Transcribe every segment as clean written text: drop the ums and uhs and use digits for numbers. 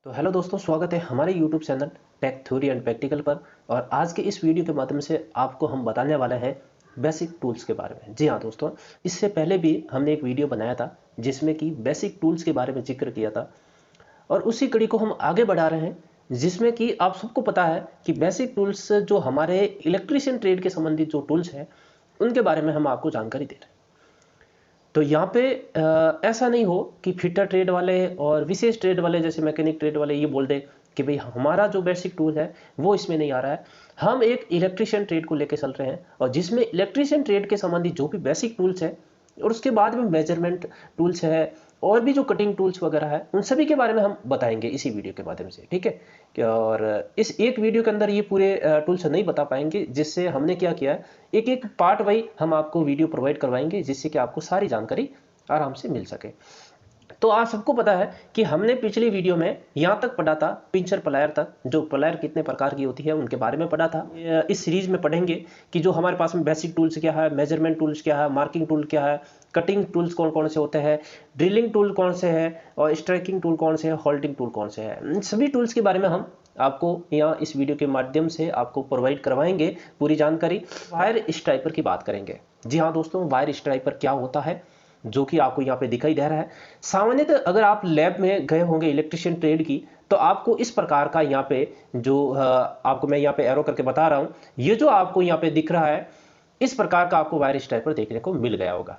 तो हेलो दोस्तों, स्वागत है हमारे YouTube channel tech theory and practical पर। और आज के इस वीडियो के माध्यम से आपको हम बताने वाले हैं बेसिक टूल्स के बारे में। जी हाँ दोस्तों, इससे पहले भी हमने एक वीडियो बनाया था जिसमें कि बेसिक टूल्स के बारे में जिक्र किया था, और उसी कड़ी को हम आगे बढ़ा रहे हैं, जिसमें कि आप सबको पता है कि बेसिक टूल्स जो हमारे इलेक्ट्रीशियन ट्रेड के संबंधित जो टूल्स हैं उनके बारे में हम आपको जानकारी दे रहे हैं। तो यहाँ पे ऐसा नहीं हो कि फिटर ट्रेड वाले और विशेष ट्रेड वाले जैसे मैकेनिक ट्रेड वाले ये बोल दे कि भाई हमारा जो बेसिक टूल है वो इसमें नहीं आ रहा है। हम एक इलेक्ट्रीशियन ट्रेड को लेकर चल रहे हैं, और जिसमें इलेक्ट्रीशियन ट्रेड के संबंधित जो भी बेसिक टूल्स है और उसके बाद में मेजरमेंट टूल्स है और भी जो कटिंग टूल्स वगैरह है उन सभी के बारे में हम बताएंगे इसी वीडियो के माध्यम से, ठीक है। और इस एक वीडियो के अंदर ये पूरे टूल्स नहीं बता पाएंगे, जिससे हमने क्या किया है एक एक पार्ट वाइज हम आपको वीडियो प्रोवाइड करवाएंगे, जिससे कि आपको सारी जानकारी आराम से मिल सके। तो आप सबको पता है कि हमने पिछली वीडियो में यहाँ तक पढ़ा था पिंचर प्लायर तक, जो प्लायर कितने प्रकार की होती है उनके बारे में पढ़ा था। इस सीरीज में पढ़ेंगे कि जो हमारे पास में बेसिक टूल्स क्या है, मेजरमेंट टूल्स क्या है, मार्किंग टूल क्या है, कटिंग टूल्स कौन कौन से होते हैं, ड्रिलिंग टूल कौन से है, और स्ट्राइकिंग टूल कौन से है, होल्डिंग टूल कौन से है। इन सभी टूल्स के बारे में हम आपको यहाँ इस वीडियो के माध्यम से आपको प्रोवाइड करवाएंगे पूरी जानकारी। वायर स्ट्राइपर की बात करेंगे। जी हाँ दोस्तों, वायर स्ट्राइपर क्या होता है जो कि आपको यहाँ पे दिखाई दे रहा है। सामान्यतः अगर आप लैब में गए होंगे इलेक्ट्रिशियन ट्रेड की, तो आपको इस प्रकार का यहाँ पे जो आपको मैं यहाँ पे एरो करके बता रहा हूँ, ये जो आपको यहाँ पे दिख रहा है इस प्रकार का आपको वायर स्ट्राइपर देखने को मिल गया होगा।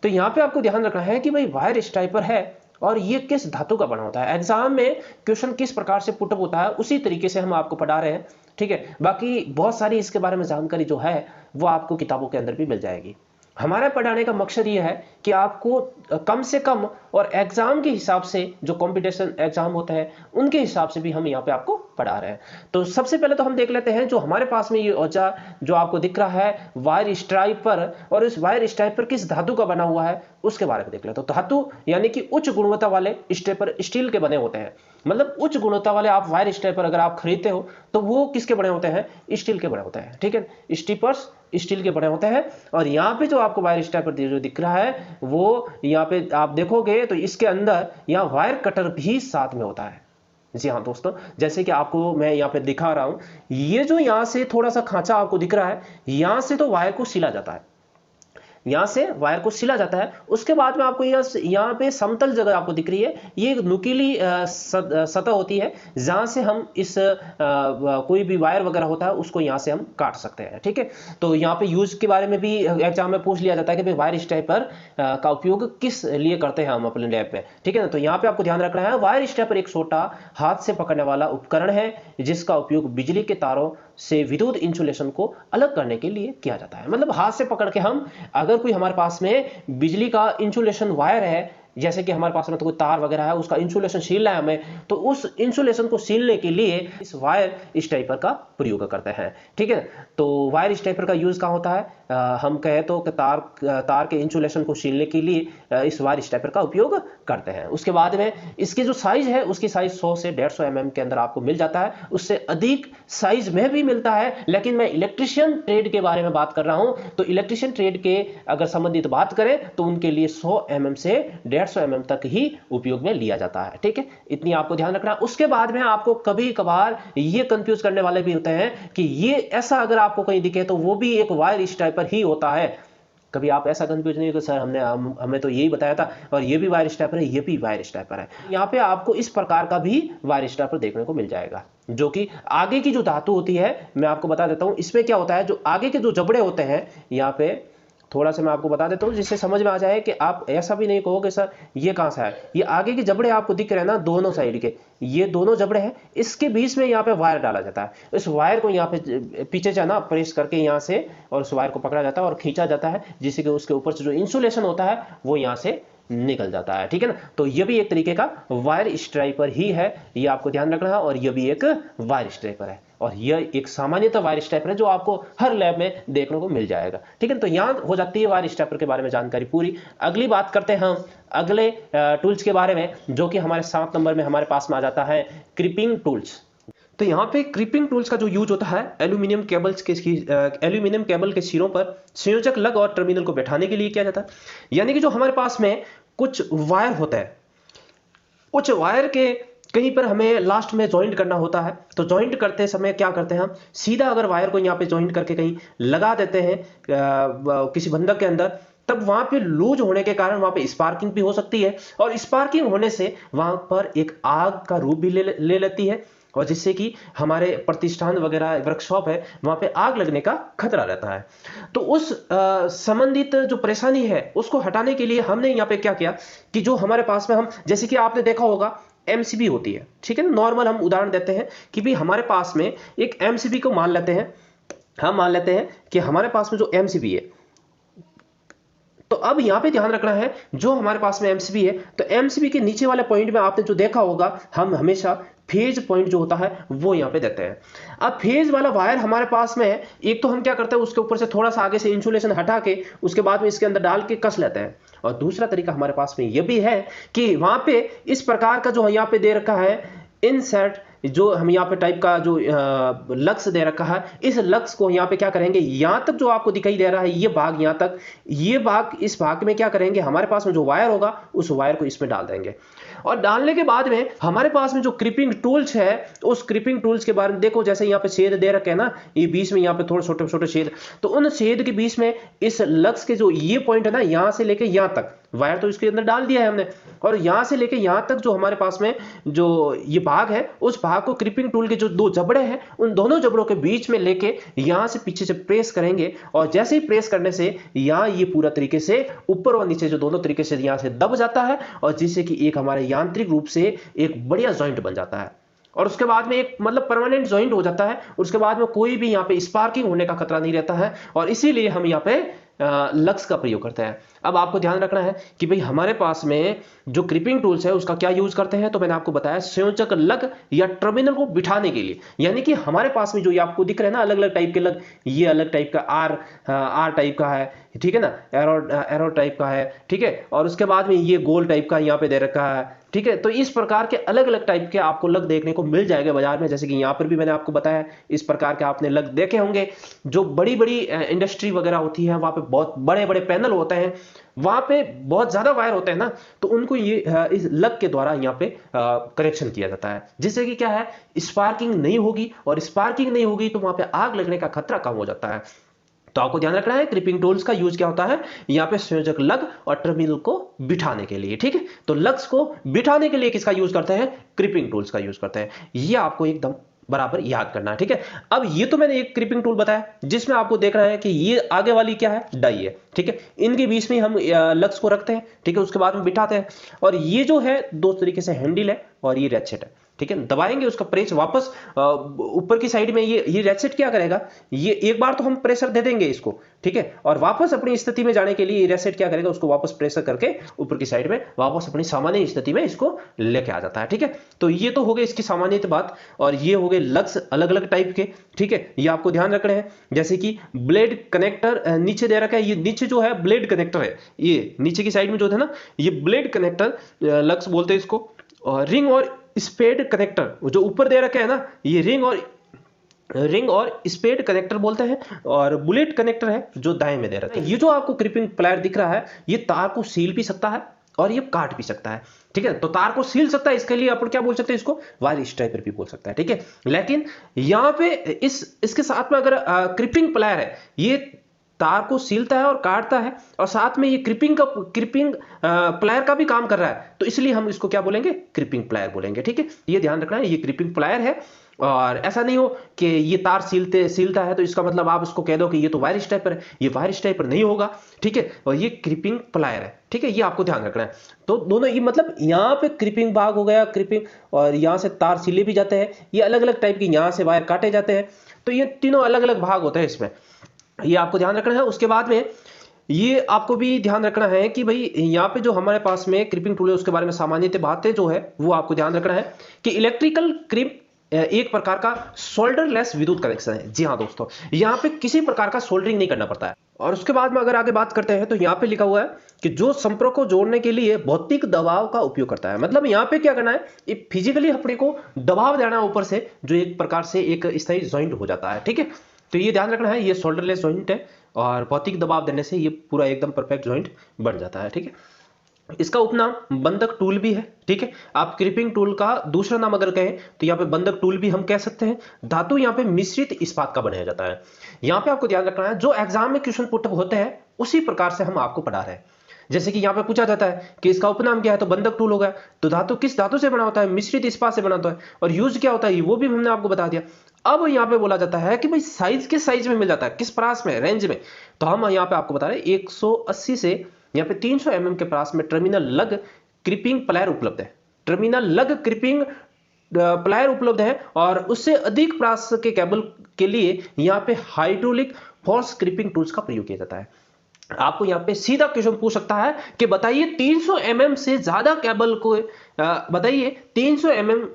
तो यहाँ पे आपको ध्यान रखना है कि भाई वायर स्ट्राइपर है और ये किस धातु का बना होता है। एग्जाम में क्वेश्चन किस प्रकार से पुटअप होता है उसी तरीके से हम आपको पढ़ा रहे हैं, ठीक है। बाकी बहुत सारी इसके बारे में जानकारी जो है वो आपको किताबों के अंदर भी मिल जाएगी। हमारा पढ़ाने का मकसद ये है कि आपको कम से कम और एग्जाम के हिसाब से जो कंपटीशन एग्जाम होता है उनके हिसाब से भी हम यहाँ पे आपको पढ़ा रहे हैं। तो सबसे पहले तो हम देख लेते हैं जो हमारे पास में ये औजार जो आपको दिख रहा है वायर स्ट्राइपर, और इस वायर स्ट्राइपर किस धातु का बना हुआ है उसके बारे में देख लेते हैं। तो धातु यानी कि उच्च गुणवत्ता वाले स्ट्राइपर स्टील के बने होते हैं। मतलब उच्च गुणवत्ता वाले आप वायर स्ट्राइपर अगर आप खरीदते हो तो वो किसके बने होते हैं, स्टील के बने होते हैं, ठीक है। स्ट्रिपर्स स्टील के बने होते हैं। और यहाँ पे जो आपको वायर स्ट्राइपर जो दिख रहा है वो यहाँ पे आप देखोगे तो इसके अंदर यहाँ वायर कटर भी साथ में होता है। जी हाँ दोस्तों, जैसे कि आपको मैं यहाँ पे दिखा रहा हूँ, ये जो यहाँ से थोड़ा सा खांचा आपको दिख रहा है, यहाँ से तो वायर को सिला जाता है, यहाँ से वायर को सिला जाता है। उसके बाद में आपको यहाँ पे समतल जगह आपको दिख रही है, ये एक नुकीली सतह होती है जहाँ से हम इस कोई भी वायर वगैरह होता है उसको यहाँ से हम काट सकते हैं, ठीक है। तो यहाँ पे यूज के बारे में भी एग्जाम में पूछ लिया जाता है कि भाई वायर स्ट्राइपर का उपयोग किस लिए करते हैं हम अपने लैब में, ठीक है ना। तो यहाँ पे आपको ध्यान रखना है वायर स्ट्राइपर एक छोटा हाथ से पकड़ने वाला उपकरण है जिसका उपयोग बिजली के तारों से विद्युत इंसुलेशन को अलग करने के लिए किया जाता है। मतलब हाथ से पकड़ के हम अगर कोई हमारे पास में बिजली का इंसुलेशन वायर है, जैसे कि हमारे पास में तो कोई तार वगैरह है उसका इंसुलेशन सीलना है हमें, तो उस इंसुलेशन को सीलने के लिए इस वायर स्ट्राइपर का प्रयोग करते हैं, ठीक है। तो वायर स्ट्राइपर का यूज कहाँ होता है, हम कहे तो कि तार के इंसुलेशन को सीलने के लिए इस वायर स्ट्राइपर का उपयोग करते हैं। उसके बाद में इसकी जो साइज है उसकी साइज 100 से 150 mm के अंदर आपको मिल जाता है, उससे अधिक साइज में भी मिलता है। लेकिन मैं इलेक्ट्रिशियन ट्रेड के बारे में बात कर रहा हूं, तो इलेक्ट्रिशियन ट्रेड के अगर संबंधित बात करें तो उनके लिए 100 mm से 150 mm तक ही उपयोग में लिया जाता है, ठीक है। इतनी आपको ध्यान रखना। उसके बाद में आपको कभी कभार ये कंफ्यूज करने वाले भी होते हैं कि ये ऐसा अगर आपको कहीं दिखे तो वो भी एक वायर स्ट्राइपर ही होता है। कभी आप ऐसा कंफ्यूज नहीं हो कि सर हमें तो यही बताया था और ये भी वायर स्ट्राइपर है, ये भी वायर स्ट्राइपर है। यहाँ पे आपको इस प्रकार का भी वायर स्ट्राइपर देखने को मिल जाएगा, जो कि आगे की जो धातु होती है मैं आपको बता देता हूँ। इसमें क्या होता है, जो आगे के जो जबड़े होते हैं यहाँ पे थोड़ा सा मैं आपको बता देता हूँ जिससे समझ में आ जाए कि आप ऐसा भी नहीं कहोगे सर ये कहाँ से है। ये आगे के जबड़े आपको दिख रहे हैं ना दोनों साइड के, ये दोनों जबड़े हैं, इसके बीच में यहाँ पे वायर डाला जाता है। इस वायर को यहाँ पे पीछे जाना प्रेस करके यहाँ से, और उस वायर को पकड़ा जाता है और खींचा जाता है, जिससे कि उसके ऊपर से जो इंसुलेशन होता है वो यहाँ से निकल जाता है, ठीक है ना। तो ये भी एक तरीके का वायर स्ट्राइपर ही है, ये आपको ध्यान रखना है। और ये भी एक वायर स्ट्राइपर है, और यह एक सामान्यतः वायर स्ट्राइपर है जो आपको हर लैब में देखने को मिल जाएगा, ठीक है। तो यहाँ हो जाती है वायर स्ट्राइपर के बारे में जानकारी पूरी। अगली बात करते हैं हम अगले टूल्स के बारे में, जो कि हमारे 7 नंबर में हमारे पास में आ जाता है क्रीपिंग टूल्स। तो यहाँ पे क्रीपिंग टूल्स का जो यूज होता है एल्यूमिनियम केबल के सिरों पर संयोजक लग और टर्मिनल को बैठाने के लिए किया जाता है। यानी कि जो हमारे पास में कुछ वायर होता है, उच्च वायर के कहीं पर हमें लास्ट में जॉइंट करना होता है, तो जॉइंट करते समय क्या करते हैं हम, सीधा अगर वायर को यहाँ पे जॉइंट करके कहीं लगा देते हैं किसी बंधक के अंदर, तब वहां पे लूज होने के कारण वहां पे स्पार्किंग भी हो सकती है, और स्पार्किंग होने से वहां पर एक आग का रूप भी ले लेती है, और जिससे कि हमारे प्रतिष्ठान वगैरह वर्कशॉप है वहां पे आग लगने का खतरा रहता है। तो उस संबंधित जो परेशानी है उसको हटाने के लिए हमने यहाँ पे क्या किया कि जो हमारे पास में, हम जैसे कि आपने देखा होगा एमसीबी होती है, ठीक है ना, नॉर्मल हम उदाहरण देते हैं कि भाई हमारे पास में एक एमसीबी को मान लेते हैं, हम मान लेते हैं कि हमारे पास में जो एमसीबी है, तो अब यहां पे ध्यान रखना है, जो हमारे पास में एमसीबी है, तो एमसीबी के नीचे वाले पॉइंट में आपने जो देखा होगा, हम हमेशा फेज पॉइंट जो होता है वो यहां पे देते हैं। अब फेज वाला वायर हमारे पास में है, एक तो हम क्या करते हैं, उसके ऊपर से थोड़ा सा आगे से इंसुलेशन हटा के उसके बाद में इसके अंदर डाल के कस लेते हैं, और दूसरा तरीका हमारे पास में यह भी है कि वहां पे इस प्रकार का जो यहां पे दे रखा है इनसेट, जो हम यहाँ पे टाइप का जो लक्स दे रखा है, इस लक्स को यहाँ पे क्या करेंगे, यहाँ तक जो आपको दिखाई दे रहा है ये भाग, यहाँ तक ये भाग, इस भाग में क्या करेंगे, हमारे पास में जो वायर होगा उस वायर को इसमें डाल देंगे, और डालने के बाद में हमारे पास में जो क्रिपिंग टूल्स है, उस क्रिपिंग टूल्स के बारे में देखो, जैसे यहाँ पे छेद दे रखे हैं ना, ये बीच में यहाँ पे थोड़े छोटे छोटे छेद, तो उन छेद के बीच में इस लक्स के जो ये पॉइंट है ना, यहाँ से लेके यहाँ तक वायर तो इसके अंदर डाल दिया है हमने, और यहां से लेके यहां तक जो हमारे पास में जो ये भाग है, उस भाग को क्रिपिंग टूल के जो दो जबड़े हैं उन दोनों जबड़ों के बीच में लेके यहां से पीछे से प्रेस करेंगे, और जैसे ही प्रेस करने से यहां ये पूरा तरीके से ऊपर और नीचे जो दोनों तरीके से यहां से दब जाता है, और जिससे कि एक हमारे यांत्रिक रूप से एक बढ़िया जॉइंट बन जाता है, और उसके बाद में एक मतलब परमानेंट जॉइंट हो जाता है, उसके बाद में कोई भी यहाँ पे स्पार्किंग होने का खतरा नहीं रहता है, और इसीलिए हम यहाँ पे लक्स का प्रयोग करते हैं। अब आपको ध्यान रखना है कि भाई हमारे पास में जो क्रिपिंग टूल्स है उसका क्या यूज करते हैं, तो मैंने आपको बताया संयोजक लग या टर्मिनल को बिठाने के लिए, यानी कि हमारे पास में जो ये आपको दिख रहे हैं ना अलग अलग टाइप के लग, ये अलग टाइप का आर टाइप का है, ठीक है ना, एरो टाइप का है, ठीक है, और उसके बाद में ये गोल टाइप का यहाँ पे दे रखा है, ठीक है, तो इस प्रकार के अलग अलग टाइप के आपको लग देखने को मिल जाएगा बाजार में, जैसे कि यहाँ पर भी मैंने आपको बताया इस प्रकार के आपने लग देखे होंगे। जो बड़ी बड़ी इंडस्ट्री वगैरह होती है वहां पे बहुत बड़े बड़े पैनल होते हैं, वहां पे बहुत ज्यादा वायर होते हैं ना, तो उनको ये इस लग के द्वारा यहाँ पे कनेक्शन किया जाता है, जिससे कि क्या है, स्पार्किंग नहीं होगी, और स्पार्किंग नहीं होगी तो वहां पे आग लगने का खतरा कम हो जाता है। तो आपको ध्यान रखना है क्रिपिंग टूल्स का यूज क्या होता है, यहाँ पे संयोजक लग और टर्मिनल को बिठाने के लिए, ठीक है, तो लग्स को बिठाने के लिए किसका यूज करते हैं, क्रिपिंग टूल्स का यूज करते हैं, ये आपको एकदम बराबर याद करना है, ठीक है। अब ये तो मैंने एक क्रिपिंग टूल बताया जिसमें आपको देखना है कि ये आगे वाली क्या है, डाई है, ठीक है, इनके बीच में हम लक्स को रखते हैं, ठीक है, उसके बाद में बिठाते हैं, और ये जो है दो तरीके से हैंडल है और ये रेचेट है, ठीक है, दबाएंगे उसका प्रेस वापस ऊपर की साइड में, ये रेचेट क्या करेगा, ये एक बार तो हम प्रेशर दे देंगे इसको, ठीक है, और वापस अपनी स्थिति में जाने के लिए ये रेचेट क्या करेगा, उसको वापस प्रेशर करके ऊपर की साइड में वापस अपनी सामान्य स्थिति में इसको लेके आ जाता है, ठीक है। तो ये तो हो गई इसकी सामान्य बात, और ये हो गए लग्स अलग अलग टाइप के, ठीक है, ये आपको ध्यान रखने हैं, जैसे कि ब्लेड कनेक्टर नीचे दे रखा है, ये नीचे जो है ब्लेड कनेक्टर है, ये नीचे की साइड में जो है ना, ये ब्लेड कनेक्टर लग्स बोलते हैं इसको, और रिंग और स्पेड कनेक्टर जो ऊपर दे रखे है ना, ये रिंग और स्पेड कनेक्टर बोलते हैं, और बुलेट कनेक्टर है जो दाएं में दे रखा है। ये जो आपको क्रिपिंग प्लायर दिख रहा है, ये तार को सील भी सकता है और ये काट भी सकता है, ठीक है, तो तार को सील सकता है, इसके लिए अपन क्या बोल सकते हैं, इसको वायर स्ट्राइपर भी बोल सकता है, ठीक है। लेकिन यहां पे इसके साथ में अगर क्रिपिंग प्लायर है, ये तार को सीलता है और काटता है, और साथ में ये क्रिपिंग प्लायर का भी काम कर रहा है, तो इसलिए हम इसको क्या बोलेंगे, क्रिपिंग प्लायर बोलेंगे, ठीक है, ये ध्यान रखना है, ये क्रिपिंग प्लायर है। और ऐसा नहीं हो कि ये तार सीलता है तो इसका मतलब आप इसको कह दो कि ये तो वायर स्ट्राइपर है, ये वायर स्ट्राइपर नहीं होगा, ठीक है, और ये क्रिपिंग प्लायर है, ठीक है, ये आपको ध्यान रखना है। तो दोनों ये मतलब यहाँ पे क्रिपिंग भाग हो गया क्रिपिंग, और यहाँ से तार सीले भी जाते हैं, ये अलग अलग टाइप की, यहाँ से वायर काटे जाते हैं, तो ये तीनों अलग अलग भाग होते हैं इसमें, ये आपको ध्यान रखना है। उसके बाद में ये आपको भी ध्यान रखना है कि भाई यहाँ पे जो हमारे पास में क्रिपिंग टूल है उसके बारे में सामान्य बातें जो है वो आपको ध्यान रखना है कि इलेक्ट्रिकल क्रिप एक प्रकार का सोल्डरलेस विद्युत कनेक्शन है। जी हाँ दोस्तों, यहाँ पे किसी प्रकार का सोल्डरिंग नहीं करना पड़ता है। और उसके बाद में अगर आगे बात करते हैं तो यहाँ पे लिखा हुआ है कि जो संपर्क को जोड़ने के लिए भौतिक दबाव का उपयोग करता है, मतलब यहाँ पे क्या करना है, एक फिजिकली अपने को दबाव देना ऊपर से, जो एक प्रकार से एक स्थायी जॉइंट हो जाता है, ठीक है, तो ये ध्यान रखना है, ये सोल्डरलेस जॉइंट है और भौतिक दबाव देने से ये पूरा एकदम परफेक्ट जॉइंट बन जाता है, ठीक है। इसका उपनाम बंधक टूल भी है, ठीक है। आप क्रिपिंग टूल का दूसरा नाम अगर कहें तो यहाँ पे बंधक टूल भी हम कह सकते हैं। धातु यहाँ पे मिश्रित इस्पात का बनाया जाता है। यहाँ पे आपको ध्यान रखना है, जो एग्जाम में क्वेश्चन पुट होते हैं उसी प्रकार से हम आपको पढ़ा रहे हैं। जैसे कि यहाँ पे पूछा जाता है कि इसका उपनाम क्या है, तो बंधक टूल होगा। तो धातु किस धातु से बना होता है, मिश्रित इस्पात से बना होता है। और यूज क्या होता है वो भी हमने आपको बता दिया। अब यहाँ पे बोला जाता है कि भाई साइज किस साइज में मिल जाता है, किस प्रास में, रेंज में। तो हम यहाँ पे आपको बता रहे हैं 180 से यहाँ पे 300 mm के प्रास में टर्मिनल लग क्रिपिंग प्लायर उपलब्ध है। टर्मिनल लग क्रिपिंग प्लायर उपलब्ध है। और उससे अधिक प्रास के केबल के लिए यहाँ पे हाइड्रोलिक फोर्स क्रिपिंग टूल्स का प्रयोग किया जाता है। आपको यहाँ पे सीधा क्वेश्चन पूछ सकता है कि बताइए 300 mm से ज्यादा केबल को बताइए 300 mm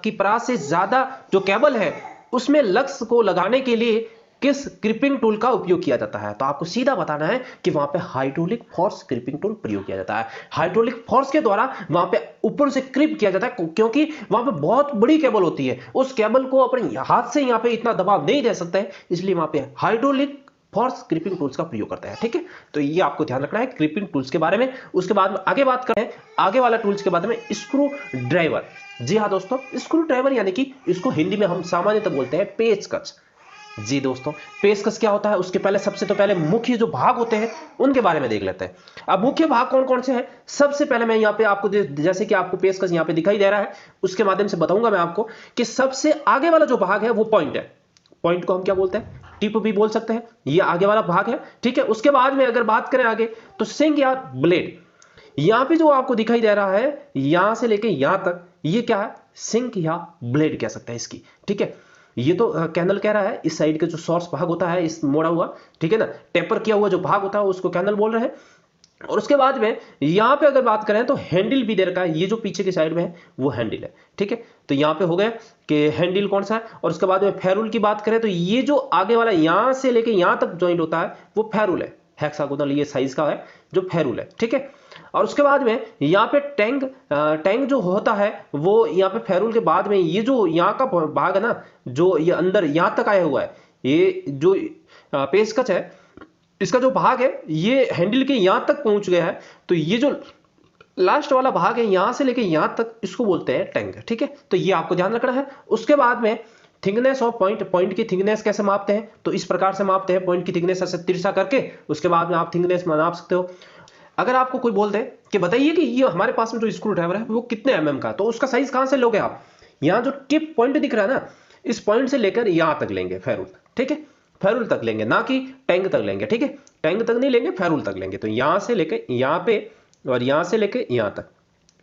की प्रास से ज्यादा जो केबल है उसमें लक्स को लगाने के लिए किस क्रिपिंग टूल का उपयोग किया जाता है। तो आपको सीधा बताना है कि वहां पे हाइड्रोलिक फोर्स क्रिपिंग टूल प्रयोग किया जाता है। हाइड्रोलिक फोर्स के द्वारा वहां पे ऊपर से क्रिप किया जाता है, क्योंकि वहां पे बहुत बड़ी केबल होती है। उस केबल को अपने हाथ से यहाँ पे इतना दबाव नहीं दे सकते हैं, इसलिए वहां पे हाइड्रोलिक फोर्स क्रिपिंग टूल्स का प्रयोग करता है, ठीक है। तो ये आपको ध्यान रखना है क्रिपिंग टूल्स के बारे में। उसके बाद में आगे बात करें आगे वाला टूल्स के बारे में, स्क्रू ड्राइवर। जी हाँ दोस्तों, स्क्रू ड्राइवर यानी कि इसको हिंदी में हम सामान्यतः बोलते हैं पेचकस। जी दोस्तों, पेचकस क्या होता है, उसके पहले सबसे तो पहले मुख्य जो भाग होते हैं उनके बारे में देख लेते हैं। अब मुख्य भाग कौन कौन से हैं, सबसे पहले मैं यहाँ पे आपको जैसे कि आपको पेचकस यहाँ पे दिखाई दे रहा है उसके माध्यम से बताऊंगा मैं आपको कि सबसे आगे वाला जो भाग है वो पॉइंट है। पॉइंट को हम क्या बोलते हैं, टिप भी बोल सकते हैं। ये आगे वाला भाग है, ठीक है। उसके बाद में अगर बात करें आगे तो सिंग या ब्लेड, यहां पे जो आपको दिखाई दे रहा है यहां से लेके यहां तक, ये क्या है, सिंक या ब्लेड कह सकते हैं इसकी, ठीक है। ये तो कैनल कह रहा है, इस साइड के जो सोर्स भाग होता है इस मोड़ा हुआ, ठीक है ना, टेपर किया हुआ जो भाग होता है उसको कैनल बोल रहे हैं। और उसके बाद में यहां पे अगर बात करें तो हैंडल भी दे रखा है, ये जो पीछे की साइड में है वो हैंडल है, ठीक है। तो यहां पे हो गया कि हैंडल कौन सा है। और उसके बाद में फेरुल की बात करें तो ये जो आगे वाला यहां से लेके यहां तक ज्वाइंट होता है वो फेरुल है, हेक्सागोनल ये साइज का है जो फेरुल है, ठीक है। और उसके बाद में यहाँ पे टैंक जो होता है वो यहाँ पे फेरुल के बाद में ये जो यहाँ का भाग है ना, जो ये अंदर यहाँ तक आया हुआ है, ये जो पेचकस है इसका जो भाग है ये हैंडल के यहां तक पहुंच गया है। तो ये जो लास्ट वाला भाग है यहां से लेके यहां तक, इसको बोलते हैं टैंक, ठीक है। तो ये आपको ध्यान रखना है। उसके बाद में थिकनेस ऑफ पॉइंट, पॉइंट की थिकनेस कैसे मापते हैं, तो इस प्रकार से मापते हैं, पॉइंट की थिकनेस ऐसे तिरछा करके उसके बाद में आप थिकनेस नाप सकते हो। अगर आपको कोई बोल दे कि बताइए कि ये हमारे पास में जो स्क्रू ड्राइवर है वो कितने mm का, तो उसका साइज कहां से लोगे आप, यहाँ जो टिप पॉइंट दिख रहा है ना, इस पॉइंट से लेकर यहां तक लेंगे फेरुल, ठीक है। फेरुल तक लेंगे, ना कि टैंक तक लेंगे, ठीक है। टैंक तक नहीं लेंगे, फेरुल तक लेंगे। तो यहां से लेके यहां पे और यहां से लेके यहां तक,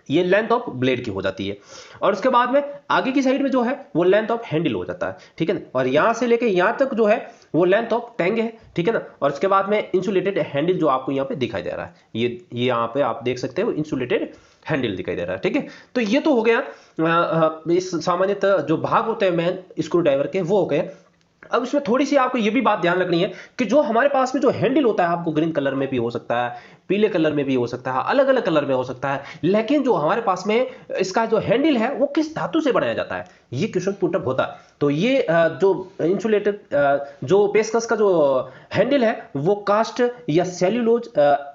ये लेंथ ऑफ ब्लेड की हो जाती है। और उसके बाद में आगे की साइड में जो है वो लेंथ ऑफ हैंडल हो जाता है, ठीक है ना। और यहां से लेके यहां तक जो है वो लेंथ ऑफ टैंक है, ठीक है ना। और उसके बाद में इंसुलेटेड हैंडल जो आपको यहाँ पे दिखाई दे रहा है, ये यहाँ पे आप देख सकते हो इंसुलेटेड हैंडल दिखाई दे रहा है, ठीक है। तो ये तो हो गया इस सामान्यतः जो भाग होते हैं मेन स्क्रू ड्राइवर के वो हो गए। अब इसमें थोड़ी सी आपको ये भी बात ध्यान रखनी है कि जो हमारे पास में जो हैंडल होता है, आपको ग्रीन कलर में भी हो सकता है, पीले कलर में भी हो सकता है, अलग अलग कलर में हो सकता है, लेकिन जो हमारे पास में इसका जो हैंडल है वो किस धातु से बनाया जाता है, ये क्वेश्चन पुटअप होता है। तो ये जो इंसुलेटेड जो पेचकस का जो हैंडल है वो कास्ट या सेल्यूलोज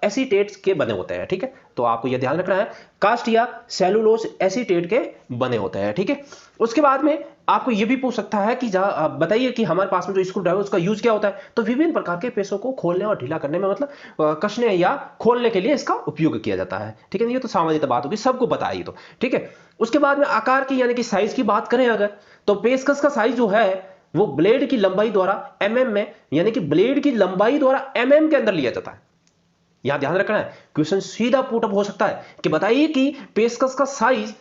एसीटेट्स के बने होते हैं, ठीक है। तो आपको यह ध्यान रखना है, कास्ट या सेल्यूलोज एसीटेट के बने होते हैं, ठीक है। उसके बाद में आपको यह भी पूछ सकता है कि बताइए कि हमारे पास में जो स्क्रू ड्राइवर उसका यूज क्या होता है, तो विभिन्न प्रकार के पेचों को खोलने और ढीला करने में, मतलब कसने या खोलने के लिए इसका उपयोग किया जाता है, ठीक है। ये तो सामान्य बात होगी, सबको पता है ये तो, ठीक है। उसके बाद में आकार की यानी कि साइज की बात करें अगर, तो पेचकस का साइज जो है वो ब्लेड की लंबाई द्वारा mm में, यानी कि ब्लेड की लंबाई द्वारा mm के अंदर लिया जाता है। यहां ध्यान रखना है, क्वेश्चन सीधा पुटअप हो सकता है कि बताइए कि पेचकस का साइज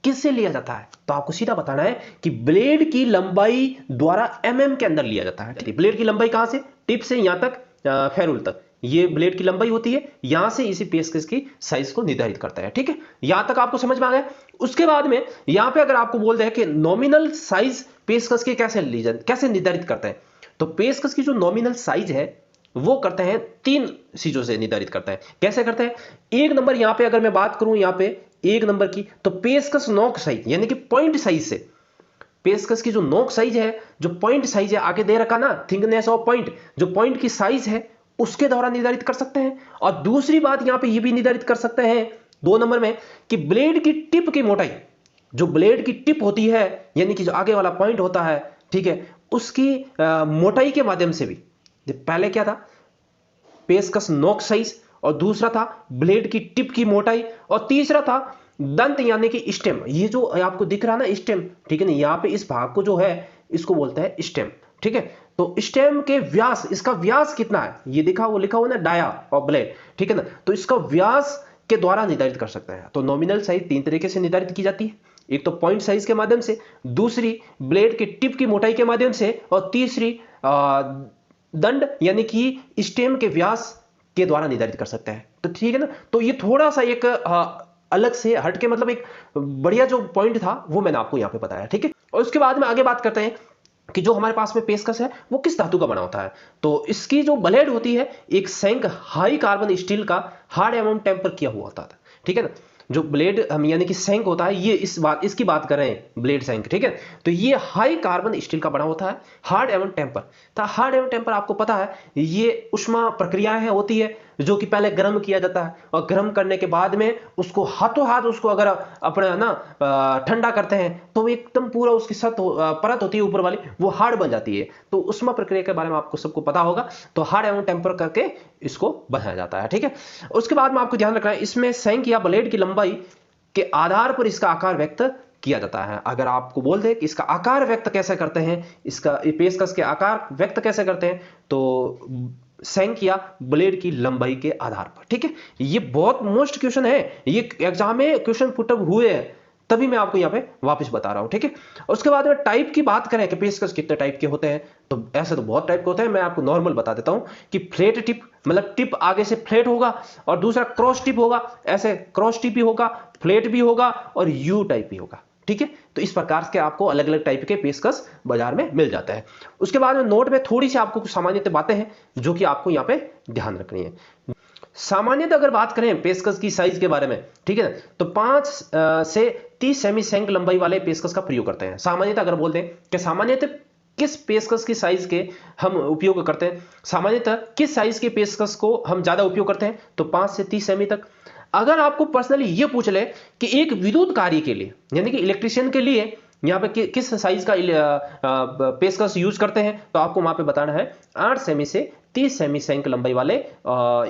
किससे लिया जाता है, तो आपको सीधा बताना है कि ब्लेड की लंबाई द्वारा mm के अंदर लिया जाता है। ब्लेड की लंबाई कहां से, टिप से यहां तक फेरुल तक, ये ब्लेड की लंबाई होती है, यहां से इसी पेचकस की साइज को निर्धारित करता है, ठीक है। यहां तक आपको समझ में आ गया। उसके बाद में यहां पे अगर आपको बोल दे कि नॉमिनल साइज पेचकस की कैसे निर्धारित करते हैं, तो पेचकस की जो नॉमिनल साइज है वो करते हैं 3 चीजों से निर्धारित करते हैं। कैसे करते हैं, एक नंबर यहां पे अगर मैं बात करूं यहां पे एक नंबर की, तो पेचकस नोक साइज यानी कि पॉइंट साइज से, पेचकस की जो नोक साइज है, जो पॉइंट साइज है आगे दे रखा ना, थिकनेस ऑफ पॉइंट, जो पॉइंट की साइज है उसके द्वारा निर्धारित कर सकते हैं। और दूसरी बात यहां पे ये भी निर्धारित कर सकते हैं 2 नंबर में कि ब्लेड की टिप की मोटाई, जो ब्लेड की टिप होती है यानी कि जो आगे वाला पॉइंट होता है, ठीक है, उसकी मोटाई के माध्यम से भी, पहले क्या था, पेचकस नोक साइज, और दूसरा था ब्लेड की टिप की मोटाई, और तीसरा था दंत यानी कि स्टेम। ये जो आपको दिख रहा है ना स्टेम, ठीक है ना, यहाँ पे इस भाग को जो है इसको बोलते हैं स्टेम, ठीक है। तो स्टेम के व्यास, इसका व्यास कितना है ये लिखा हुआ ना, डाया और ब्लेड, ठीक है ना, तो इसका व्यास के द्वारा निर्धारित कर सकते हैं। तो नॉमिनल साइज 3 तरीके से निर्धारित की जाती है, एक तो पॉइंट साइज के माध्यम से, दूसरी ब्लेड की टिप की मोटाई के माध्यम से, और तीसरी दंड यानी कि स्टेम के व्यास के द्वारा निर्धारित कर सकते हैं। तो ठीक है ना, तो ये थोड़ा सा एक अलग से हटके, मतलब एक बढ़िया जो पॉइंट था वो मैंने आपको यहाँ पे बताया, ठीक है। और उसके बाद में आगे बात करते हैं कि जो हमारे पास में पेचकस है वो किस धातु का बना होता है। तो इसकी जो ब्लेड होती है एक सैंक हाई कार्बन स्टील का हार्ड एवं टेम्पर किया हुआ होता है, ठीक है ना। जो ब्लेड हम यानी कि सैंक होता है, ये इसकी बात कर रहे हैं, ब्लेड सैंक, ठीक है। तो ये हाई कार्बन स्टील का बना होता है, हार्ड एवं टेम्पर। तो हार्ड एवं टेम्पर आपको पता है ये उष्मा प्रक्रियाएं होती है जो कि पहले गर्म किया जाता है, और गर्म करने के बाद में उसको हाथों हाथ उसको अगर अपना ना ठंडा करते हैं तो एकदम पूरा उसकी परत होती है ऊपर वाली, वो हार्ड बन जाती है। तो उष्मा प्रक्रिया के बारे में आपको सबको पता होगा। तो हार्ड एवं टेम्पर करके इसको बनाया जाता है, ठीक है। उसके बाद में आपको ध्यान रखना है, इसमें सैंक या ब्लेड की लंबाई के आधार पर इसका आकार व्यक्त किया जाता है। अगर आपको बोल दे कि इसका आकार व्यक्त कैसे करते हैं, इसका पेचकस के आकार व्यक्त कैसे करते हैं, तो सैंक या ब्लेड की लंबाई के आधार पर, ठीक है। ये बहुत मोस्ट क्वेश्चन है, ये एग्जाम में क्वेश्चन पुट अप हुए हैं, तभी मैं आपको यहाँ पे वापस बता रहा हूं, ठीक है। उसके बाद में टाइप की बात करें कि पेचकस कितने टाइप के होते हैं, तो ऐसे तो बहुत टाइप के होते हैं। मैं आपको नॉर्मल बता देता हूं कि फ्लैट टिप, मतलब टिप आगे से फ्लैट होगा, और दूसरा क्रॉस टिप होगा, ऐसे क्रॉस टिप भी होगा, फ्लैट भी होगा, और यू टाइप भी होगा, ठीक है। तो इस प्रकार के आपको अलग अलग टाइप के पेचकस बाजार में मिल जाते हैं। उसके बाद में नोट में थोड़ी सी आपको कुछ सामान्य बातें हैं जो कि आपको यहाँ पे ध्यान रखनी है। सामान्यतः अगर बात करें पेचकस की साइज के बारे में, ठीक है ना, तो 5 से 30 सेमी सैंक लंबाई वाले पेचकस का प्रयोग करते हैं। सामान्यतः अगर बोलते हैं कि सामान्यतः किस पेचकस की साइज के हम उपयोग करते हैं, सामान्यतः किस साइज के पेचकस को हम ज्यादा उपयोग करते हैं, तो 5 से 30 सेमी तक। अगर आपको पर्सनली ये पूछ ले कि एक विद्युत कार्य के लिए यानी कि इलेक्ट्रिशियन के लिए यहाँ पे किस साइज का पेचकस यूज करते हैं, तो आपको वहां पे बताना है 8 सेमी से 30 सेमी सैंक लंबाई वाले,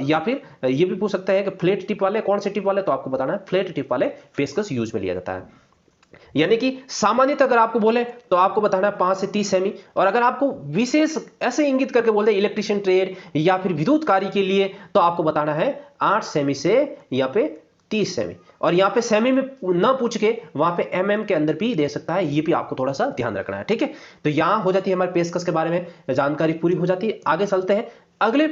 या फिर ये भी पूछ सकते हैं कि फ्लैट टिप वाले, कौन से टिप वाले, तो आपको बताना है फ्लैट टिप वाले पेचकस यूज में लिया जाता है। यानी कि सामान्यतः अगर आपको बोले तो आपको बताना है 5 से 30 सेमी, और अगर आपको विशेष ऐसे इंगित करके बोलते हैं इलेक्ट्रिशियन ट्रेड या फिर विद्युत कार्य के लिए, तो आपको बताना है 8 सेमी से यहाँ पे 30 सेमी। और यहाँ पे सेमी में ना पूछ के वहां पे एमएम के अंदर भी दे सकता है, ये भी आपको थोड़ा सा ध्यान रखना है, ठीक है। तो यहां हो जाती है हमारे पेचकस के बारे में जानकारी पूरी हो जाती है। आगे चलते हैं, अगले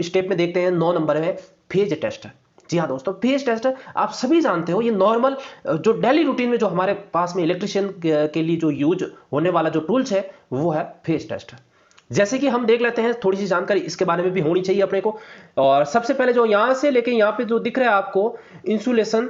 स्टेप में देखते हैं 9 नंबर में फेज टेस्ट। जी हाँ दोस्तों, फेज टेस्ट आप सभी जानते हो, ये नॉर्मल जो डेली रूटीन में जो हमारे पास में इलेक्ट्रिशियन के लिए जो यूज होने वाला जो टूल्स है वो है फेज टेस्ट। जैसे कि हम देख लेते हैं, थोड़ी सी जानकारी इसके बारे में भी होनी चाहिए अपने को। और सबसे पहले जो यहां से लेके यहाँ पे जो दिख रहा है आपको इंसुलेशन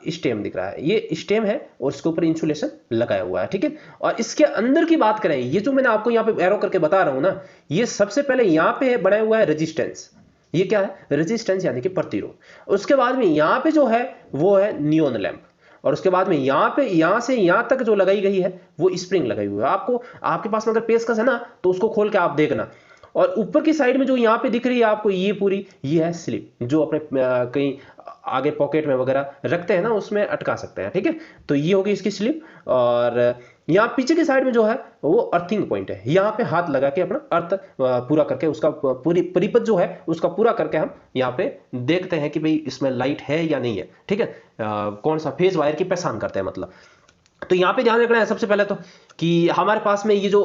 स्टेम दिख रहा है, ये स्टेम है और इसके ऊपर इंसुलेशन लगाया हुआ है, ठीक है। और इसके अंदर की बात करें, ये जो मैंने आपको यहाँ पे एरो करके बता रहा हूं ना, ये सबसे पहले यहाँ पे बनाया हुआ है रेजिस्टेंस। ये क्या है, रेजिस्टेंस यानी कि प्रतिरोध। उसके बाद में यहाँ पे जो है वो है नियोन लैंप, और उसके बाद में यहाँ पे यहाँ से यहाँ तक जो लगाई गई है वो स्प्रिंग लगाई हुई है। आपको आपके पास में अगर पेचकस है ना तो उसको खोल के आप देखना, और ऊपर की साइड में जो यहाँ पे दिख रही है आपको ये पूरी, ये है स्लिप, जो अपने कहीं आगे पॉकेट में वगैरह रखते हैं ना उसमें अटका सकते हैं, ठीक है। तो ये होगी इसकी स्लिप। और यहाँ पीछे की साइड में जो है वो अर्थिंग पॉइंट है, यहाँ पे हाथ लगा के अपना अर्थ पूरा करके उसका पूरी परिपथ जो है उसका पूरा करके हम यहाँ पे देखते हैं कि भाई इसमें लाइट है या नहीं है, ठीक है। कौन सा फेज वायर की पहचान करते हैं मतलब। तो यहाँ पे ध्यान रखना है सबसे पहले तो कि हमारे पास में ये जो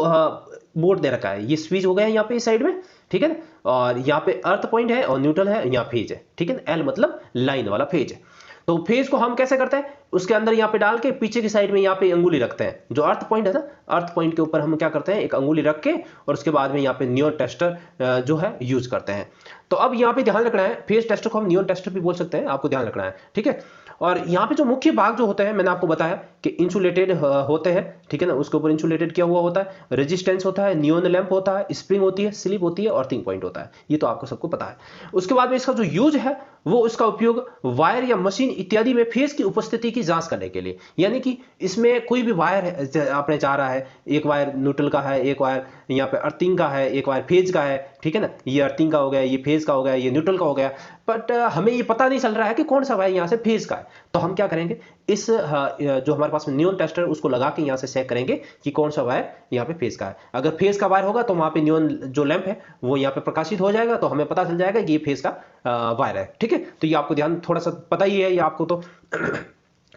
बोर्ड दे रखा है, ये स्विच हो गया है यहाँ पे इस साइड में, ठीक है ना। और यहाँ पे अर्थ पॉइंट है और न्यूट्रल है, यहाँ फेज है, ठीक है ना। एल मतलब लाइन वाला फेज है। तो फेज को हम कैसे करते हैं, उसके अंदर यहाँ पे डाल के पीछे की साइड में यहाँ पे अंगुली रखते हैं, जो अर्थ पॉइंट है ना, अर्थ पॉइंट के ऊपर हम क्या करते हैं, एक अंगुली रख के, और उसके बाद में यहाँ पे नियोन टेस्टर जो है यूज करते हैं। तो अब यहाँ पे ध्यान रखना है, फेज टेस्टर को हम नियोन टेस्टर भी बोल सकते हैं, आपको ध्यान रखना है, ठीक है। और यहाँ पे जो मुख्य भाग जो होते हैं मैंने आपको बताया कि इंसुलेटेड होते हैं, ठीक है ना, उसके ऊपर इंसुलेटेड किया हुआ होता है, रेजिस्टेंस होता है, नियॉन लैंप होता है, स्प्रिंग होती है, स्लिप होती है और थिंग पॉइंट होता है। ये तो आपको सबको पता है। उसके बाद में इसका जो यूज है वो इसका उपयोग वायर या मशीन इत्यादि में फेज की उपस्थिति की जांच करने के लिए, यानी कि इसमें कोई भी वायर आपने चाह रहा है, एक वायर न्यूट्रल का है, एक वायर यहाँ पे अर्थिंग का है, एक वायर फेज का है, ठीक है ना, ये अर्थिंग का हो गया, ये फेज का हो गया, ये न्यूट्रल का हो गया, बट हमें ये पता नहीं चल रहा है कि कौन सा वायर यहाँ से फेज का है। तो हम क्या करेंगे, इस जो हमारे पास में नियॉन टेस्टर उसको लगा के यहाँ से चेक करेंगे कि कौन सा वायर यहाँ पे फेज का है। अगर फेज का वायर होगा तो वहाँ पे नियॉन जो लैंप है वो यहाँ पे प्रकाशित हो जाएगा, तो हमें पता चल जाएगा कि ये फेज का वायर है, ठीक है। तो ये आपको ध्यान थोड़ा सा पता ही है ये आपको तो।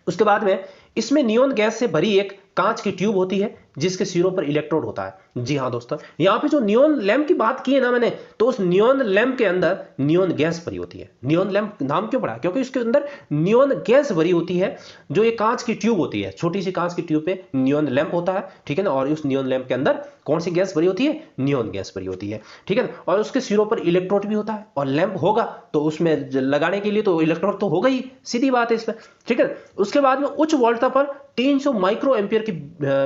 उसके बाद में इसमें नियॉन गैस से भरी एक कांच की ट्यूब होती है जिसके सिरों पर इलेक्ट्रोड होता है। जी हाँ दोस्तों, यहाँ पे जो नियॉन लैंप की बात की है ना मैंने, तो उस नियॉन लैंप के अंदर नियॉन गैस भरी होती है। नियॉन लैंप नाम क्यों पड़ा, क्योंकि उसके अंदर नियॉन गैस भरी होती है। जो ये कांच की ट्यूब होती है, छोटी सी कांच की ट्यूब पे नियॉन लैंप होता है, ठीक है ना, और उस नियॉन लैंप के अंदर कौन सी गैस भरी होती है, नियॉन गैस भरी होती है, ठीक है ना। और उसके सिरों पर इलेक्ट्रोड भी होता है, और लैंप होगा तो उसमें लगाने के लिए तो इलेक्ट्रोड तो होगा ही, सीधी बात है इसमें, ठीक है। उसके बाद में उच्च वोल्टता पर 300 माइक्रो एम्पियर के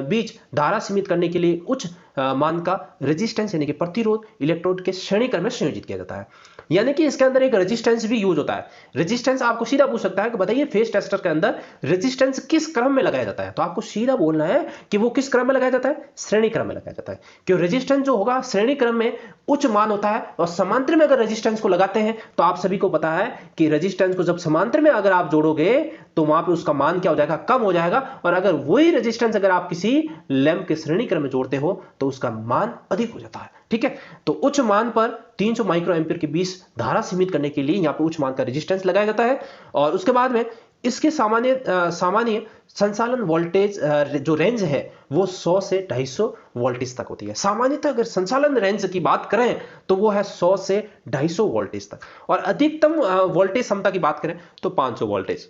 बीच धारा सीमित करने के लिए उच्च मान का रेजिस्टेंस यानी कि प्रतिरोध इलेक्ट्रोड के श्रेणी क्रम में संयोजित किया जाता है। यानी कि इसके अंदर एक रेजिस्टेंस भी यूज होता है। रेजिस्टेंस आपको सीधा पूछ सकता है कि बताइए फेज टेस्टर के अंदर रेजिस्टेंस किस क्रम में लगाया जाता है, तो आपको सीधा बोलना है कि वो किस क्रम में लगाया जाता है, श्रेणी क्रम में लगाया जाता है। क्यों, रेजिस्टेंस जो होगा श्रेणी क्रम में उच्च मान होता है, और समांतर में अगर रेजिस्टेंस को लगाते हैं तो आप सभी को पता है कि रेजिस्टेंस को जब समांतर में अगर आप जोड़ोगे तो वहां पे उसका मान क्या हो जाएगा, कम हो जाएगा। और अगर वही रेजिस्टेंस अगर आप किसी लैंप के श्रेणी क्रम में जोड़ते हो तो उसका मान अधिक हो जाता है, ठीक है। तो उच्च मान पर 300 माइक्रो एम्पीयर के बीच धारा सीमित करने के लिए यहाँ पे उच्च मान का रेजिस्टेंस लगाया जाता है। और उसके बाद में इसके सामान्य संचालन वोल्टेज जो रेंज है वो 100 से 250 वोल्टेज तक होती है। सामान्यतः अगर संचालन रेंज की बात करें तो वो है 100 से 250 वोल्टेज तक, और अधिकतम वोल्टेज क्षमता की बात करें तो 500 वोल्टेज।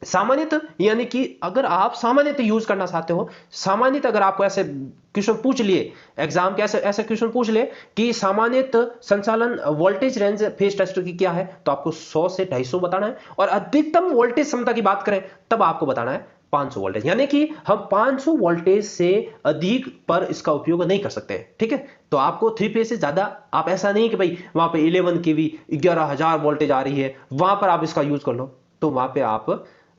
सामान्यतः यानी कि अगर आप सामान्यतः यूज करना चाहते हो, सामान्यतः अगर आपको ऐसे क्वेश्चन पूछ लिए एग्जाम के, ऐसे क्वेश्चन पूछ ले कि सामान्यतः संचालन वोल्टेज रेंज फेज टेस्टर की क्या है, तो आपको 100 से 250 बताना है। और अधिकतम वोल्टेज क्षमता की बात करें तब आपको बताना है 500 वोल्टेज, यानी कि हम 500 वोल्टेज से अधिक पर इसका उपयोग नहीं कर सकते, ठीक है। तो आपको 3 फेज से ज्यादा आप ऐसा नहीं कि भाई वहां पे 11 kV 11,000 वोल्टेज आ रही है वहां पर आप इसका यूज कर लो, तो वहां पे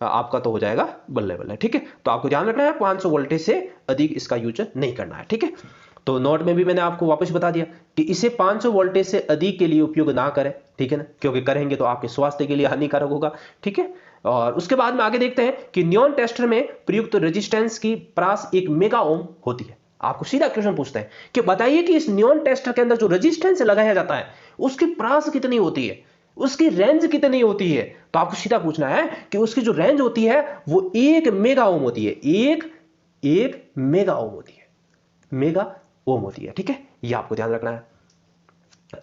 आपका तो हो जाएगा बल्ले बल्ले, ठीक है। तो आपको ध्यान रखना है 500 वोल्टेज से अधिक इसका यूज नहीं करना है, ठीक है। तो नोट में भी मैंने आपको वापस बता दिया कि इसे 500 वोल्टेज से अधिक के लिए उपयोग ना करें, ठीक है ना, क्योंकि करेंगे तो आपके स्वास्थ्य के लिए हानिकारक होगा, ठीक है। और उसके बाद में आगे देखते हैं कि नियॉन टेस्टर में प्रयुक्त रेजिस्टेंस की प्रास 1 मेगा ओम होती है। आपको सीधा क्वेश्चन पूछते हैं कि बताइए कि इस नियॉन टेस्टर के अंदर जो रेजिस्टेंस लगाया जाता है उसकी प्रास कितनी होती है, उसकी रेंज कितनी होती है। तो आपको सीधा पूछना है कि उसकी जो रेंज होती है वो 1 मेगा ओम होती है, एक मेगा ओम होती है, मेगा ओम होती है, ठीक है। ये आपको ध्यान रखना है।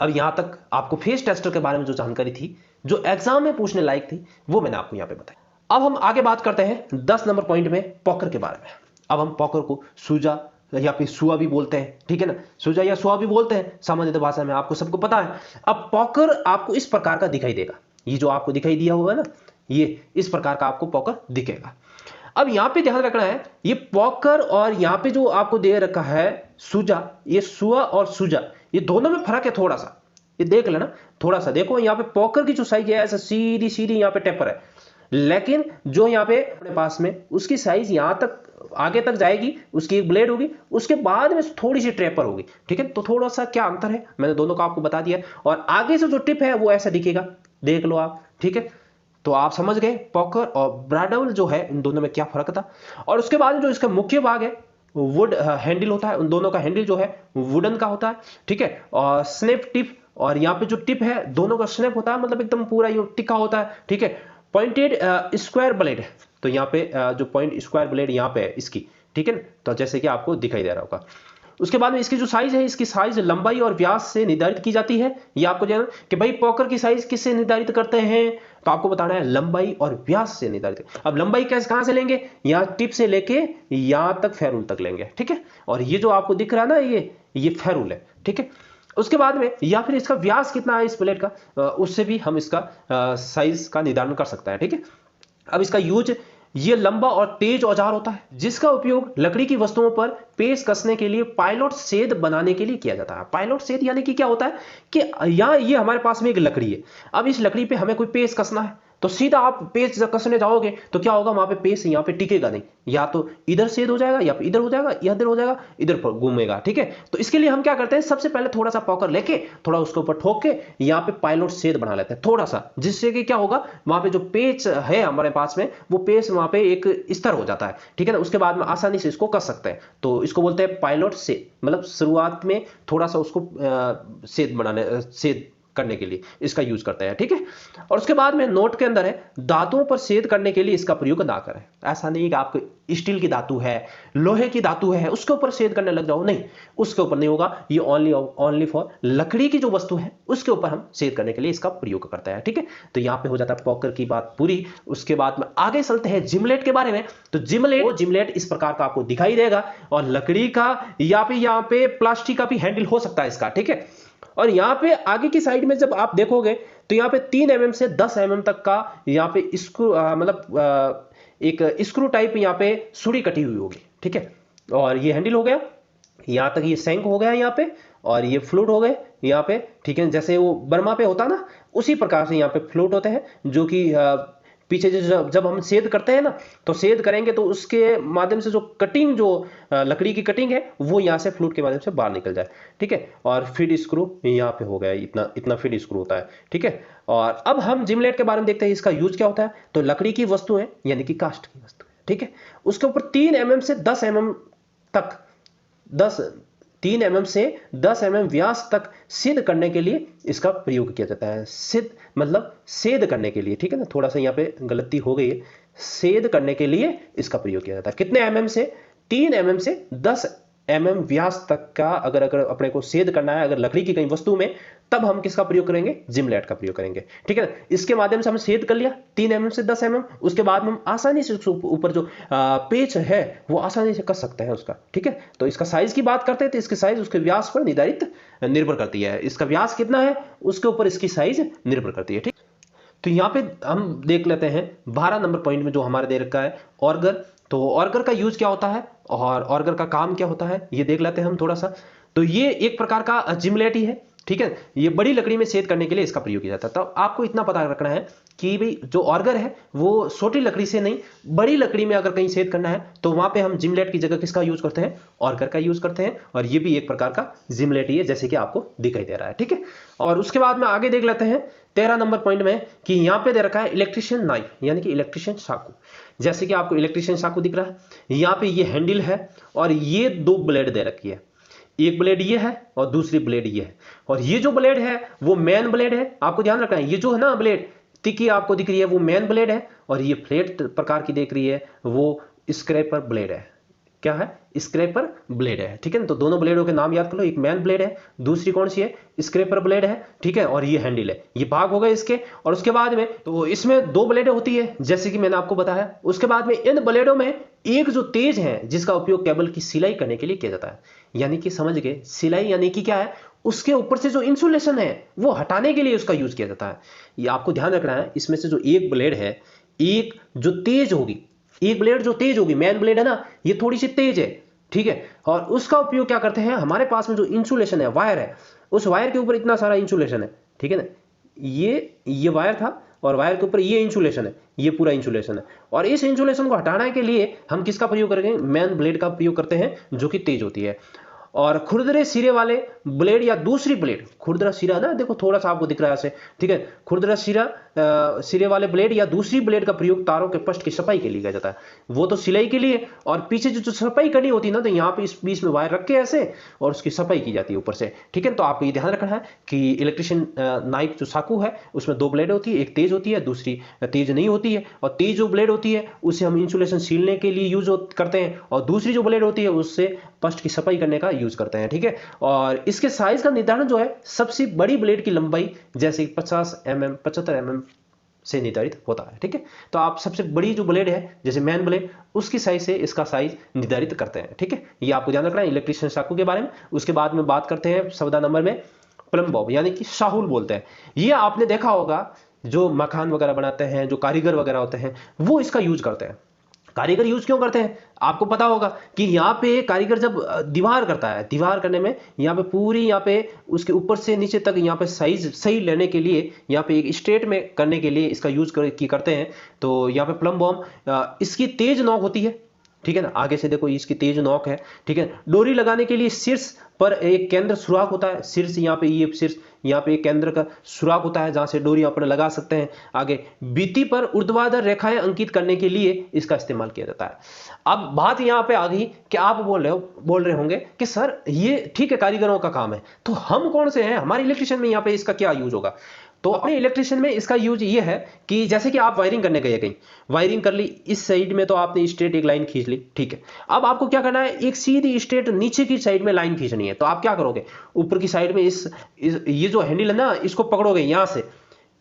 अब यहां तक आपको फेज टेस्टर के बारे में जो जानकारी थी, जो एग्जाम में पूछने लायक थी, वो मैंने आपको यहां पे बताई। अब हम आगे बात करते हैं 10 नंबर पॉइंट में पॉकर के बारे में। अब हम पॉकर को सूजा या फिर सुआ भी बोलते हैं, ठीक है ना, सूजा या सुआ भी बोलते हैं सामान्य भाषा में, आपको सबको पता है। अब पॉकर आपको इस प्रकार का दिखाई देगा, ये जो आपको दिखाई दिया होगा ना, ये इस प्रकार का आपको पॉकर दिखेगा। अब यहां पे ध्यान रखना है, ये पॉकर और यहां पे जो आपको दे रखा है सूजा, ये सुआ और सूजा, ये दोनों में फर्क है थोड़ा सा, ये देख लेना थोड़ा सा। देखो यहाँ पे पॉकर की जो साइज है ऐसा सीधी सीधी यहाँ पे टेपर है, लेकिन जो यहाँ पे अपने पास में उसकी साइज यहां तक आगे तक जाएगी, उसकी एक ब्लेड होगी, उसके बाद में थोड़ी सी ट्रेपर होगी, ठीक है। तो थोड़ा सा क्या अंतर है मैंने दोनों का आपको बता दिया। और आगे से जो टिप है वो ऐसा दिखेगा, देख लो आप, ठीक है। तो आप समझ गए पॉकर और ब्राडल जो है उन दोनों में क्या फर्क था। और उसके बाद जो इसका मुख्य भाग है वुड हैंडल होता है, उन दोनों का हैंडल जो है वुडन का होता है, ठीक है। और स्नैप टिप, और यहाँ पे जो टिप है दोनों का स्नैप होता है, मतलब एकदम पूरा ये टिका होता है, ठीक है। पॉइंटेड स्क्वायर ब्लेड, तो यहाँ पे जो पॉइंट स्क्वायर ब्लेड यहाँ पे है इसकी, ठीक है ना, तो जैसे कि आपको दिखाई दे रहा होगा। उसके बाद में इसकी जो साइज है, इसकी साइज लंबाई और व्यास से निर्धारित की जाती है। ये आपको जानना कि भाई पॉकर की साइज किससे निर्धारित करते हैं, तो आपको बताना है लंबाई और व्यास से निर्धारित। अब लंबाई कैसे कहां से लेंगे, यहाँ टिप से लेके यहां तक फेरूल तक लेंगे, ठीक है। और ये जो आपको दिख रहा है ना, ये फेरूल है, ठीक है। उसके बाद में या फिर इसका व्यास कितना है इस प्लेट का, उससे भी हम इसका साइज का निर्धारण कर सकते हैं, ठीक है। अब इसका यूज, ये लंबा और तेज औजार होता है जिसका उपयोग लकड़ी की वस्तुओं पर पेच कसने के लिए पायलट सेद बनाने के लिए किया जाता है। पायलट सेद यानी कि क्या होता है कि यहाँ ये हमारे पास में एक लकड़ी है, अब इस लकड़ी पे हमें कोई पेच कसना है, तो सीधा आप पेच कसने जाओगे तो क्या होगा, वहां पे पेच यहाँ पे टिकेगा नहीं, या तो इधर सेद हो जाएगा या इधर हो जाएगा या इधर हो जाएगा, इधर पर घूमेगा। ठीक है, तो इसके लिए हम क्या करते हैं, सबसे पहले थोड़ा सा पॉकर लेके थोड़ा उसके ऊपर ठोक के यहाँ पे पायलट सेद बना लेते हैं थोड़ा सा, जिससे कि क्या होगा, वहां पे जो पेच है हमारे पास में वो पेच वहां पे एक स्तर हो जाता है। ठीक है ना, उसके बाद में आसानी से इसको कस सकते हैं, तो इसको बोलते हैं पायलट सेद। मतलब शुरुआत में थोड़ा सा उसको सेद बनाने, सेद करने के लिए इसका यूज करते हैं। ठीक है, और उसके बाद में नोट के अंदर है, दांतों पर सेद करने के लिए इसका प्रयोग ना करें। ऐसा नहीं कि आपको स्टील की धातु है, लोहे की धातु है, उसके ऊपर सेद करने लग जाओ, नहीं, उसके ऊपर नहीं होगा, ये ओनली फॉर लकड़ी की जो वस्तु है उसके ऊपर हम सेद करने के लिए इसका प्रयोग करते हैं। ठीक है, तो यहाँ पे हो जाता है पॉकर की बात पूरी। उसके बाद में आगे चलते हैं जिमलेट के बारे में। तो जिमलेट इस प्रकार का आपको दिखाई देगा, और लकड़ी का या फिर यहाँ पे प्लास्टिक का भी हैंडल हो सकता है इसका। ठीक है, और यहाँ पे आगे की साइड में जब आप देखोगे तो यहाँ पे 3 mm से 10 mm तक का यहाँ पे स्क्रू, मतलब एक स्क्रू टाइप यहाँ पे सुड़ी कटी हुई होगी। ठीक है, और ये हैंडल हो गया, यहाँ तक ये सैंक हो गया यहाँ पे, और ये फ्लूट हो गए यहाँ पे। ठीक है, जैसे वो बर्मा पे होता ना, उसी प्रकार से यहाँ पे फ्लूट होते हैं, जो कि पीछे जब हम सेद करते हैं ना, तो सेद करेंगे तो उसके माध्यम से जो कटिंग, जो लकड़ी की कटिंग है, वो यहाँ से फ्लूट के माध्यम से बाहर निकल जाए। ठीक है, और फीड स्क्रू यहाँ पे हो गया, इतना फीड स्क्रू होता है। ठीक है, और अब हम जिमलेट के बारे में देखते हैं, इसका यूज क्या होता है। तो लकड़ी की वस्तु है, यानी कि कास्ट की वस्तु है, ठीक है, उसके ऊपर 3 mm से 10 mm तक 3 mm से 10 mm व्यास तक सिद्ध करने के लिए इसका प्रयोग किया जाता है। सिद्ध मतलब सेद करने के लिए। ठीक है ना, थोड़ा सा यहाँ पे गलती हो गई है, सेद करने के लिए इसका प्रयोग किया जाता है। कितने mm से, 3 mm से 10 mm व्यास तक का अगर अपने को सेद करना है अगर लकड़ी की कहीं वस्तु में, तब हम किसका प्रयोग करेंगे, जिमलेट का प्रयोग करेंगे। ठीक है, इसके माध्यम से हम सेद कर लिया 3 mm से 10 mm, उसके बाद में हम आसानी से ऊपर जो पेच है वो आसानी से कस सकते हैं उसका। ठीक है, तो इसका साइज की बात करते हैं, तो इसकी साइज उसके व्यास पर निर्भर करती है। इसका व्यास कितना है उसके ऊपर इसकी साइज निर्भर करती है। ठीक, तो यहाँ पे हम देख लेते हैं 12 नंबर पॉइंट में जो हमारे दे रखा है, ऑर्गर। तो ऑर्गर का यूज क्या होता है और ऑर्गर का काम क्या होता है, ये देख लेते हैं हम थोड़ा सा। तो ये एक प्रकार का जिमलेट ही है। ठीक है, ये बड़ी लकड़ी में सेद करने के लिए इसका प्रयोग किया जाता है। तो आपको इतना पता रखना है कि भाई जो ऑर्गर है वो छोटी लकड़ी से नहीं, बड़ी लकड़ी में अगर कहीं सेद करना है तो वहां पे हम जिमलेट की जगह किसका यूज करते हैं, ऑर्गर का यूज करते हैं, और ये भी एक प्रकार का जिमलेट ही है, जैसे कि आपको दिखाई दे रहा है। ठीक है, और उसके बाद में आगे देख लेते हैं 13 नंबर पॉइंट में, कि यहाँ पे दे रखा है इलेक्ट्रिशियन नाइफ, यानी कि इलेक्ट्रिशियन चाकू। जैसे कि आपको इलेक्ट्रिशियन चाकू दिख रहा है, यहाँ पे ये हैंडल है और ये 2 ब्लेड दे रखी है, एक ब्लेड ये है और दूसरी ब्लेड ये है, और ये जो ब्लेड है वो मेन ब्लेड है। आपको ध्यान रखना है, ये जो है ना ब्लेड तिकी आपको दिख रही है वो मेन ब्लेड है, और ये फ्लैट प्रकार की देख रही है वो स्क्रैपर ब्लेड है। क्या है, स्क्रैपर ब्लेड है। ठीक है ना, तो दोनों ब्लेडों के नाम याद कर लो, एक मैन ब्लेड है, दूसरी कौन सी है, स्क्रैपर ब्लेड है। ठीक है, और ये हैंडल है, ये भाग हो गए इसके। और उसके बाद में तो इसमें 2 ब्लेडें होती है, जैसे कि मैंने आपको बताया। उसके बाद में इन ब्लेडों में एक जो तेज है जिसका उपयोग केबल की सिलाई करने के लिए किया जाता है, यानी कि समझ गए, सिलाई यानी कि क्या है, उसके ऊपर से जो इंसुलेशन है वो हटाने के लिए उसका यूज किया जाता है। ये आपको ध्यान रखना है, इसमें से जो एक ब्लेड है, एक जो तेज होगी, एक ब्लेड जो तेज होगी, मेन ब्लेड है ना, ये थोड़ी सी तेज है। ठीक है, और उसका उपयोग क्या करते हैं, हमारे पास में जो इंसुलेशन है, वायर है, उस वायर के ऊपर इतना सारा इंसुलेशन है। ठीक है ना, ये वायर था और वायर के ऊपर ये इंसुलेशन है, ये पूरा इंसुलेशन है, और इस इंसुलेशन को हटाने के लिए हम किसका प्रयोग करेंगे, मेन ब्लेड का प्रयोग करते हैं, जो कि तेज होती है। और खुरदरे सिरे वाले ब्लेड या दूसरी ब्लेड, खुरदरा सिरा ना, देखो थोड़ा सा आपको दिख रहा है ऐसे। ठीक है, खुरदरा सिरे वाले ब्लेड या दूसरी ब्लेड का प्रयोग तारों के पृष्ठ की सफाई के लिए किया जाता है। वो तो सिलाई के लिए, और पीछे जो सफाई करनी होती है ना, तो यहाँ पे इस बीच में वायर रख के ऐसे और उसकी सफाई की जाती है ऊपर से। ठीक है, तो आपको ये ध्यान रखना है कि इलेक्ट्रिशियन नाइफ जो चाकू है उसमें 2 ब्लेड होती है, एक तेज होती है, दूसरी तेज नहीं होती है। और तेज जो ब्लेड होती है उसे हम इंसुलेशन सीलने के लिए यूज करते हैं, और दूसरी जो ब्लेड होती है उससे पृष्ठ की सफाई करने का यूज करते हैं। ठीक है, और इसके साइज का निर्धारण जो है, सबसे बड़ी ब्लेड की लंबाई जैसे 50 mm 75 mm से निर्धारित होता है। ठीक है, तो आप सबसे बड़ी जो ब्लेड है जैसे मैन ब्लेड, उसकी साइज से इसका साइज निर्धारित करते हैं। ठीक है, ये आपको ध्यान रखना है इलेक्ट्रिशियन चाकू के बारे में। उसके बाद में बात करते हैं 14 नंबर में प्लम बॉब, यानी कि शाहुल बोलते हैं। ये आपने देखा होगा जो मकान वगैरह बनाते हैं, जो कारीगर वगैरह होते हैं, वो इसका यूज करते हैं। कारीगर यूज क्यों करते हैं? आपको पता होगा कि यहाँ पे कारीगर जब दीवार करता है, दीवार करने में यहाँ पे पूरी, यहाँ पे उसके ऊपर से नीचे तक यहाँ पे साइज सही लेने के लिए, यहाँ पे एक स्ट्रेट में करने के लिए इसका यूज करते हैं। तो यहाँ पे प्लम बॉम, इसकी तेज नोक होती है, ठीक है ना, आगे से देखो इसकी तेज नोक है, ठीक है। डोरी लगाने के लिए शीर्ष पर एक केंद्र सुराख होता है, शीर्ष यहाँ पे, ये शीर्ष यहाँ पे एक केंद्र का सुराख होता है जहां से डोरी अपने लगा सकते हैं। आगे भित्ति पर ऊर्ध्वाधर रेखाएं अंकित करने के लिए इसका इस्तेमाल किया जाता है। अब बात यहाँ पे आ गई कि आप बोल रहे होंगे कि सर ये ठीक है कारीगरों का काम है, तो हम कौन से हैं, हमारे इलेक्ट्रिशियन में यहाँ पे इसका क्या यूज होगा? तो अपने इलेक्ट्रिशियन में इसका यूज ये है कि जैसे कि आप वायरिंग करने गए, कहीं वायरिंग कर ली, इस साइड में तो आपने स्ट्रेट एक लाइन खींच ली, ठीक है। अब आपको क्या करना है, एक सीधी स्ट्रेट नीचे की साइड में लाइन खींचनी है। तो आप क्या करोगे, ऊपर की साइड में ये जो हैंडल है ना, इसको पकड़ोगे यहां से,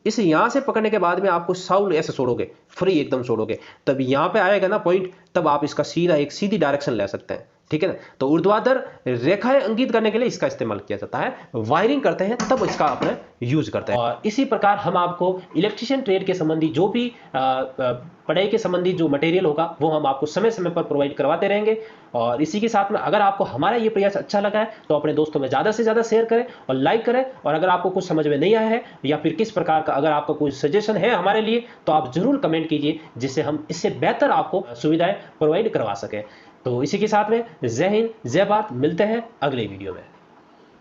इस यहां से पकड़ने के बाद में आपको साउंड ऐसे छोड़ोगे, फ्री एकदम छोड़ोगे, तब यहां पे आएगा ना पॉइंट, तब आप इसका सीधा एक सीधी डायरेक्शन ले सकते हैं, ठीक है ना। तो ऊर्ध्वाधर रेखाएं अंकित करने के लिए इसका इस्तेमाल किया जाता है, वायरिंग करते हैं तब इसका अपने यूज करते हैं। और इसी प्रकार हम आपको इलेक्ट्रिशियन ट्रेड के संबंधी जो भी पढ़ाई के संबंधी जो मटेरियल होगा वो हम आपको समय समय पर प्रोवाइड करवाते रहेंगे। और इसी के साथ में अगर आपको हमारा ये प्रयास अच्छा लगा है तो अपने दोस्तों में ज़्यादा से ज़्यादा शेयर करें और लाइक करें। और अगर आपको कुछ समझ में नहीं आया है या फिर किस प्रकार का अगर आपका कोई सजेशन है हमारे लिए, तो आप जरूर कमेंट कीजिए, जिससे हम इससे बेहतर आपको सुविधाएं प्रोवाइड करवा सकें। तो इसी के साथ में जय हिंद, जय भारत, मिलते हैं अगले वीडियो में।